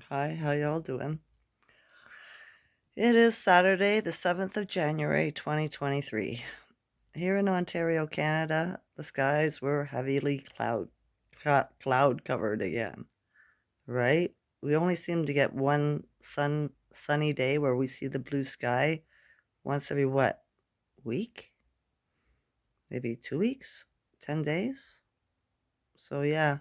Hi, how y'all doing? It is Saturday, the 7th of January, 2023. Here in Ontario, Canada, the skies were heavily cloud covered again, right? We only seem to get one sunny day where we see the blue sky once every what, week? Maybe 2 weeks? 10 days? So yeah,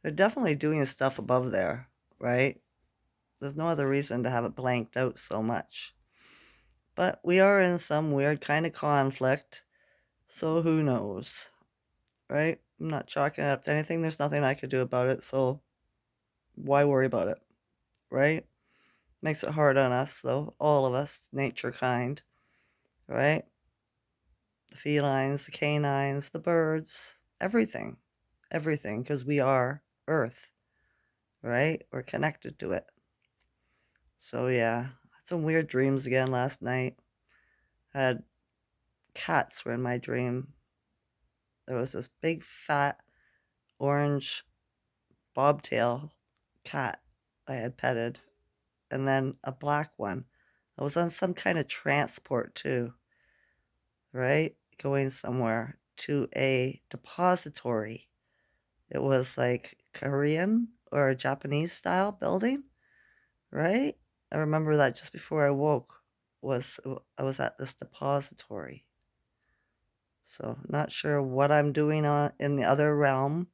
they're definitely doing stuff above there, right? There's no other reason to have it blanked out so much. But we are in some weird kind of conflict, so who knows, right? I'm not chalking it up to anything. There's nothing I could do about it, so why worry about it, right? Makes it hard on us, though. All of us, nature kind, right? The felines, the canines, the birds, everything. Everything, because we are Earth, right? We're connected to it. So, yeah, had some weird dreams again last night. Had cats were in my dream. There was this big, fat, orange bobtail cat I had petted, and then a black one. I was on some kind of transport too, right? Going somewhere to a depository. It was like Korean or Japanese style building, right? I remember that just before I woke was I was at this depository. So not sure what I'm doing on in the other realm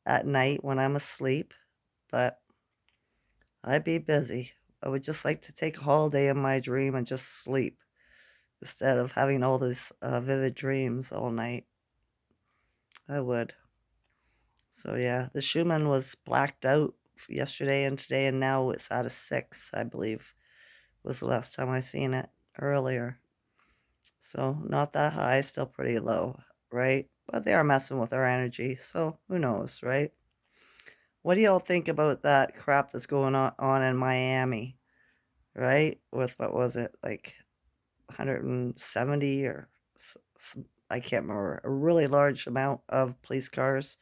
at night when I'm asleep, but I'd be busy. I would just like to take a holiday in my dream and just sleep instead of having all these vivid dreams all night. I would. So yeah, the Schuman was blacked out yesterday and today, and now it's at a 6, I believe, was the last time I seen it earlier. So not that high, still pretty low, right? But they are messing with our energy, so who knows, right? What do y'all think about that crap that's going on in Miami, right? With what was it, like 170 or I can't remember, a really large amount of police cars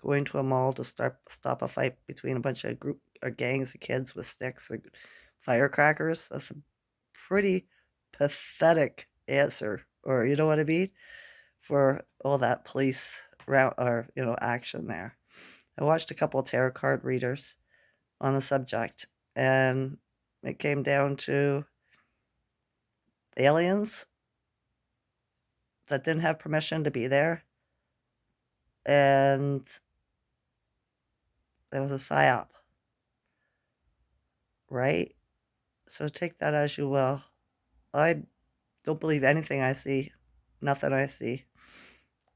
going to a mall to stop a fight between a bunch of group or gangs of kids with sticks or firecrackers. That's a pretty pathetic answer, or you know what I mean, for all that police route or action there. I watched a couple of tarot card readers on the subject, and it came down to aliens that didn't have permission to be there, and there was a psyop, right? So take that as you will. I don't believe anything I see, nothing I see,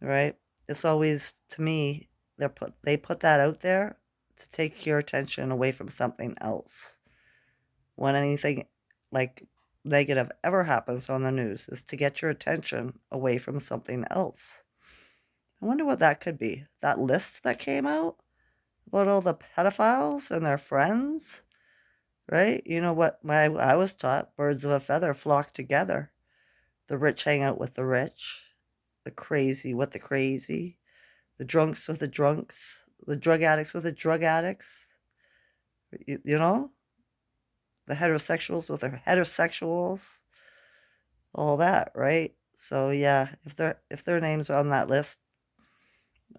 right? It's always, to me, they put that out there to take your attention away from something else. When anything like negative ever happens on the news, is to get your attention away from something else. I wonder what that could be. That list that came out about all the pedophiles and their friends, right? You know what I was taught? Birds of a feather flock together. The rich hang out with the rich, the crazy with the crazy, the drunks with the drunks, the drug addicts with the drug addicts. You know, the heterosexuals with the heterosexuals, all that, right? So yeah, if their names are on that list,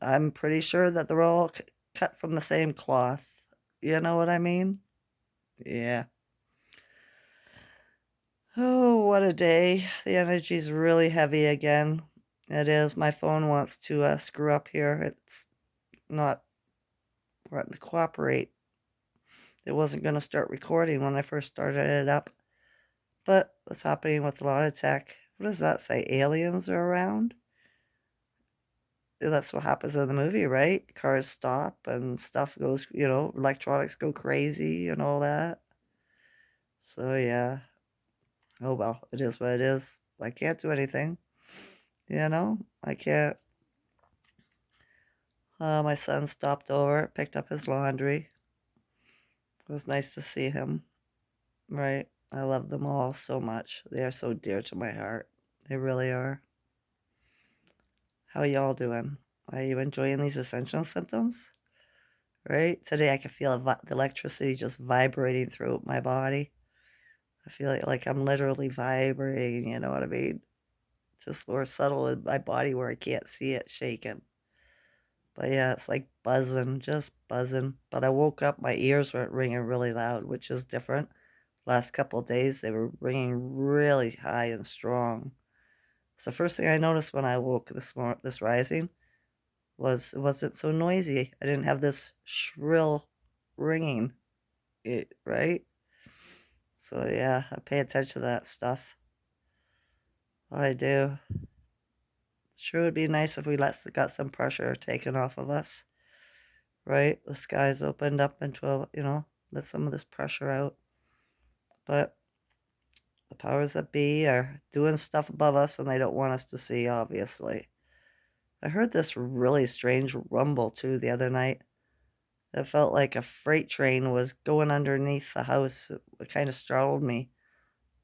I'm pretty sure that they're all cut from the same cloth. You know what I mean? Yeah. Oh, what a day. The energy's really heavy again. It is. My phone wants to screw up here. It's not wanting to cooperate. It wasn't going to start recording when I first started it up. But that's happening with a lot of tech. What does that say? Aliens are around? That's what happens in the movie, right? Cars stop and stuff goes, electronics go crazy and all that. So, yeah. Oh, well, it is what it is. I can't do anything. I can't. My son stopped over, picked up his laundry. It was nice to see him, right? I love them all so much. They are so dear to my heart. They really are. How y'all doing? Are you enjoying these ascension symptoms? right? Today I can feel the electricity just vibrating through my body. I feel like I'm literally vibrating, you know what I mean? Just more subtle in my body where I can't see it shaking. But yeah, it's like buzzing, just buzzing. But I woke up, my ears weren't ringing really loud, which is different. Last couple of days, they were ringing really high and strong. So first thing I noticed when I woke this rising was it wasn't so noisy. I didn't have this shrill ringing, right? So yeah, I pay attention to that stuff. I do. Sure would be nice if we got some pressure taken off of us, right? The skies opened up into let some of this pressure out. But the powers that be are doing stuff above us and they don't want us to see, obviously. I heard this really strange rumble too the other night. It felt like a freight train was going underneath the house. It kind of startled me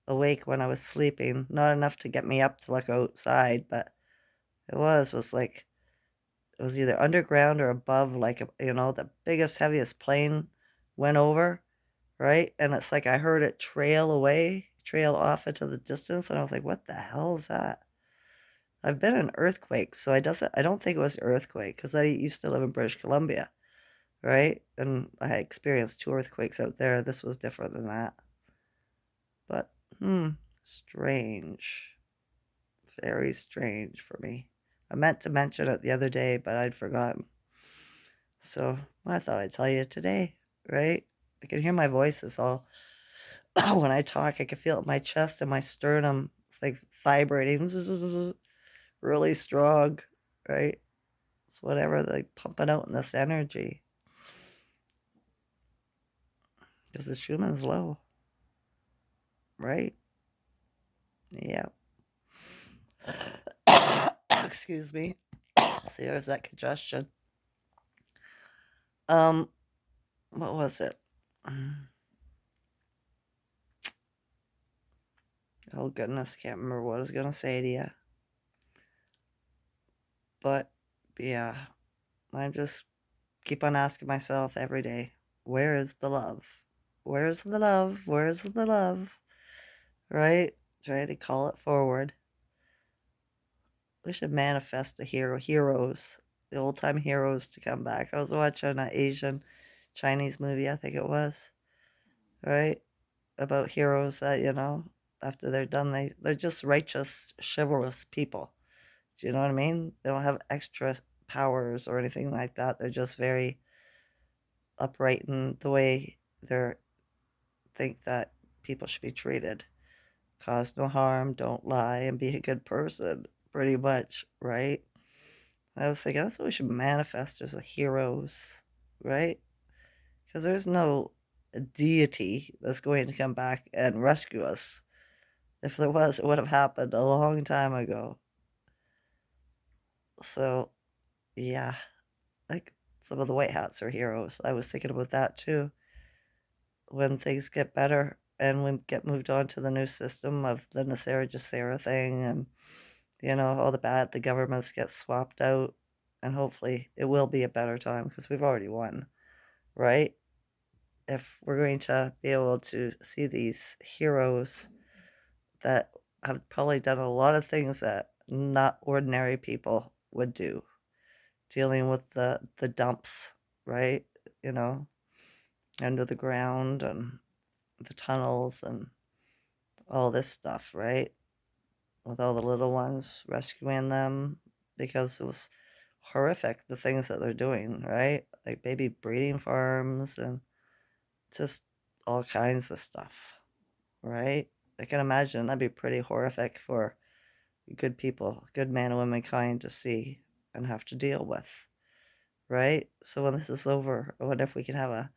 awake when I was sleeping. Not enough to get me up to look outside, but it was like it was either underground or above, like the biggest, heaviest plane went over, right? And it's like I heard it trail off into the distance, and I was like, "What the hell is that?" I've been in earthquakes, so I don't think it was an earthquake because I used to live in British Columbia, right? And I experienced two earthquakes out there. This was different than that, but strange, very strange for me. I meant to mention it the other day, but I'd forgotten. So I thought I'd tell you today, right? I can hear my voice is all when I talk. I can feel it in my chest and my sternum. It's like vibrating really strong, right? It's whatever, like pumping out in this energy because the Schumann's low, right? Yeah. Excuse me. See, there's that congestion. Um, what was it? Oh goodness, can't remember what I was gonna say to you. But yeah, I just keep on asking myself every day, where is the love? Where's the love? Where's the love? Right? Try to call it forward. We should manifest the heroes, the old time heroes to come back. I was watching an Asian Chinese movie, I think it was, right? About heroes that, after they're done, they're just righteous, chivalrous people. Do you know what I mean? They don't have extra powers or anything like that. They're just very upright in the way they think that people should be treated. Cause no harm, don't lie, and be a good person. Pretty much, right? I was thinking that's what we should manifest as a heroes, right? Because there's no deity that's going to come back and rescue us. If there was, it would have happened a long time ago. So, yeah, like some of the white hats are heroes. I was thinking about that too. When things get better and we get moved on to the new system of the Nasera Jacera thing and, all the governments get swapped out and hopefully it will be a better time because we've already won, right? If we're going to be able to see these heroes that have probably done a lot of things that not ordinary people would do, dealing with the dumps, right? You know, under the ground and the tunnels and all this stuff, right? With all the little ones, rescuing them because it was horrific the things that they're doing, right? Like baby breeding farms and just all kinds of stuff, right? I can imagine that'd be pretty horrific for good people, good man and womankind to see and have to deal with, right? So when this is over, I wonder if we can have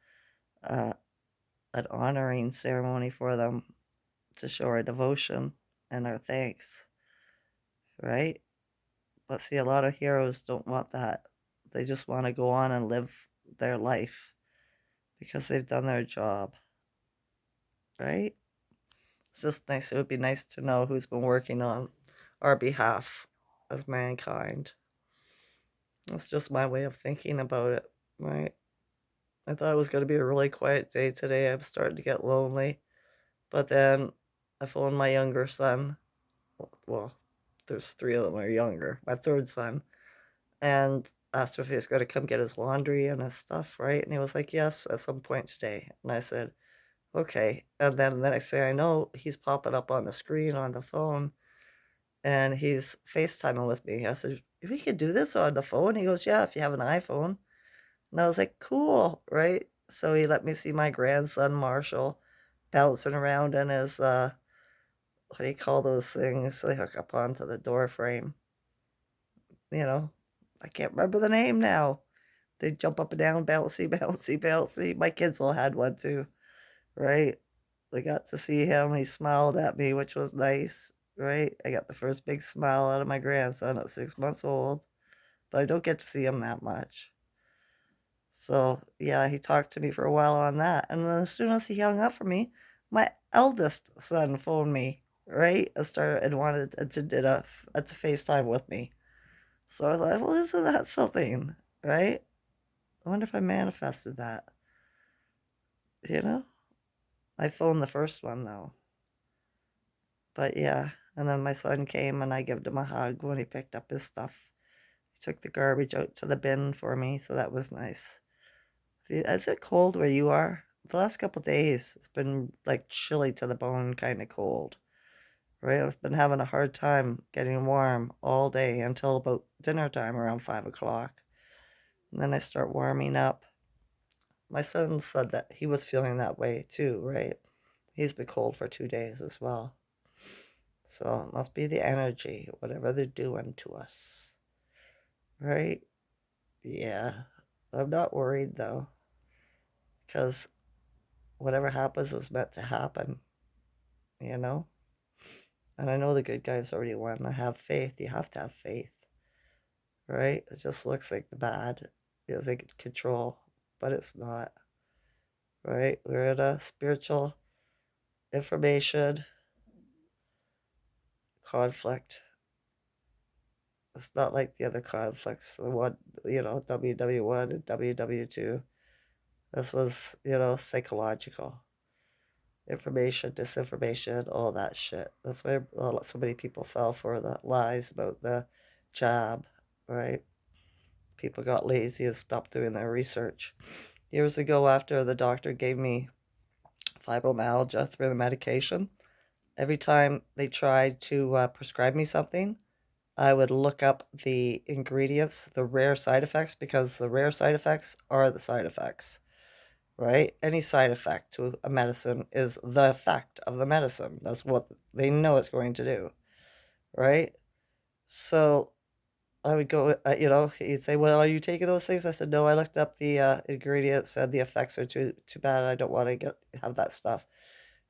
a an honoring ceremony for them to show our devotion and our thanks, right? But see, a lot of heroes don't want that. They just want to go on and live their life because they've done their job, right? It's just nice. It would be nice to know who's been working on our behalf as mankind. That's just my way of thinking about it, right? I thought it was gonna be a really quiet day today. I'm starting to get lonely. But then I phoned my younger son. Well, there's three of them are younger. My third son, and asked him if he was gonna come get his laundry and his stuff, right? And he was like, "Yes, at some point today." And I said, "Okay." And then the next thing I know, he's popping up on the screen on the phone, and he's FaceTiming with me. I said, "We could do this on the phone." He goes, "Yeah, if you have an iPhone." And I was like, "Cool," right? So he let me see my grandson Marshall bouncing around in his what do you call those things they hook up onto the door frame? You know, I can't remember the name now. They jump up and down, bouncy, bouncy, bouncy. My kids all had one too, right? They got to see him. He smiled at me, which was nice, right? I got the first big smile out of my grandson at 6 months old, but I don't get to see him that much. So, yeah, he talked to me for a while on that. And then as soon as he hung up from me, my eldest son phoned me, right? And wanted to did a FaceTime with me. So I was like, well, isn't that something, right? I wonder if I manifested that, you know? I phoned the first one though. But yeah, and then my son came and I gave him a hug when he picked up his stuff. He took the garbage out to the bin for me, so that was nice. Is it cold where you are? The last couple days, it's been like chilly to the bone, kind of cold, right? I've been having a hard time getting warm all day until about dinner time around 5 o'clock. And then I start warming up. My son said that he was feeling that way too, right? He's been cold for 2 days as well. So it must be the energy, whatever they're doing to us, right? Yeah. I'm not worried though, because whatever happens was meant to happen, you know? And I know the good guys already won. I have faith. You have to have faith, right? It just looks like the bad is in control, but it's not, right? We're in a spiritual information conflict. It's not like the other conflicts, the one, WW1 and WW2. This was, psychological. Information, disinformation, all that shit. That's why so many people fell for the lies about the jab, right? People got lazy and stopped doing their research. Years ago, after the doctor gave me fibromyalgia through the medication, every time they tried to prescribe me something, I would look up the ingredients, the rare side effects, because the rare side effects are the side effects, right? Any side effect to a medicine is the effect of the medicine. That's what they know it's going to do, right? So I would go, he'd say, "Well, are you taking those things?" I said, "No, I looked up the ingredients and the effects are too bad. I don't want to have that stuff."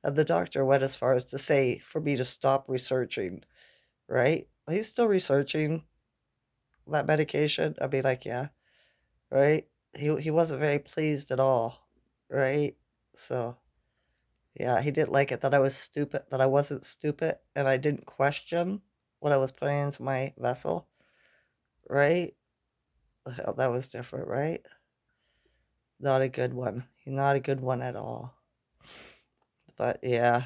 And the doctor went as far as to say for me to stop researching, right? Are you still researching that medication? I'd be like, "Yeah." Right? He wasn't very pleased at all, right? So, yeah, he didn't like it that I was stupid, that I wasn't stupid, and I didn't question what I was putting into my vessel, right? Hell, that was different, right? Not a good one. Not a good one at all. But yeah,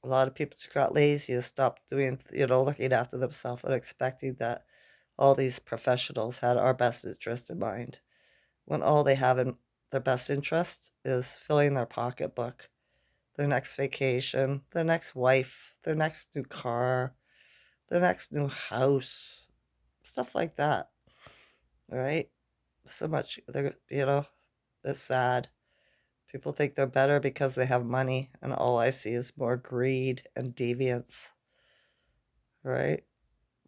a lot of people just got lazy and stopped doing, looking after themselves and expecting that all these professionals had our best interest in mind, when all they have in their best interest is filling their pocketbook, their next vacation, their next wife, their next new car, their next new house, stuff like that, right? So much, it's sad. People think they're better because they have money, and all I see is more greed and deviance, right?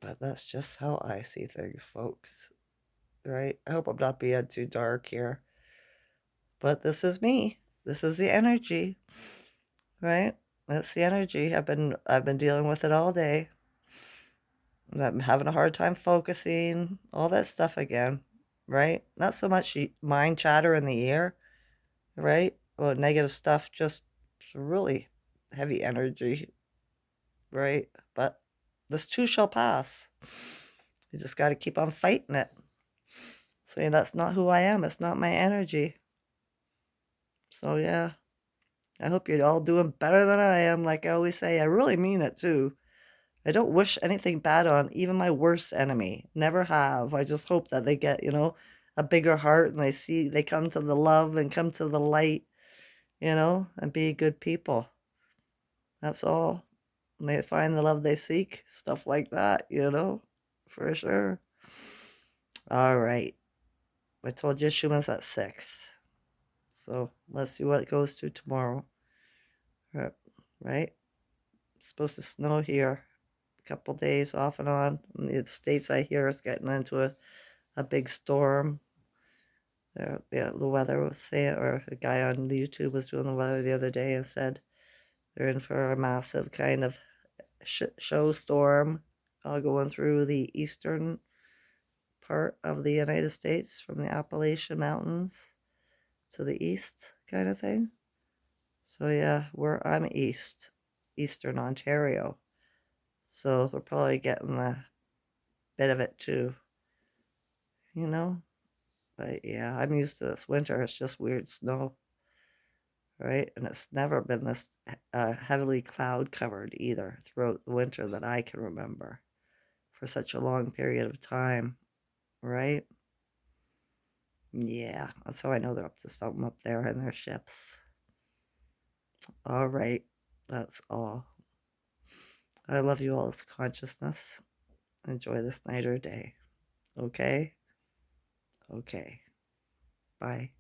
But that's just how I see things, folks, right? I hope I'm not being too dark here, but this is me. This is the energy. Right? That's the energy. I've been dealing with it all day. I'm having a hard time focusing, all that stuff again, right? Not so much mind chatter in the ear, right? Well, negative stuff, just really heavy energy, right? But this too shall pass. You just got to keep on fighting it. Saying that's not who I am. It's not my energy. So, yeah, I hope you're all doing better than I am. Like I always say, I really mean it too. I don't wish anything bad on even my worst enemy. Never have. I just hope that they get, a bigger heart and they come to the love and come to the light, and be good people. That's all. And they find the love they seek, stuff like that, for sure. All right. I told you Schuman's at 6. So let's see what it goes to tomorrow. Right? It's supposed to snow here a couple days off and on. In the States, I hear it's getting into a big storm. The weather was saying, or a guy on YouTube was doing the weather the other day and said they're in for a massive kind of show storm going through the eastern part of the United States from the Appalachian Mountains to the east kind of thing. So yeah, I'm eastern Ontario. So we're probably getting a bit of it too, you know? But yeah, I'm used to this winter. It's just weird snow, right? And it's never been this heavily cloud covered either throughout the winter that I can remember for such a long period of time, right? Yeah, that's how I know they're up to something up there in their ships. All right, that's all. I love you all as consciousness. Enjoy this night or day. Okay? Okay. Bye.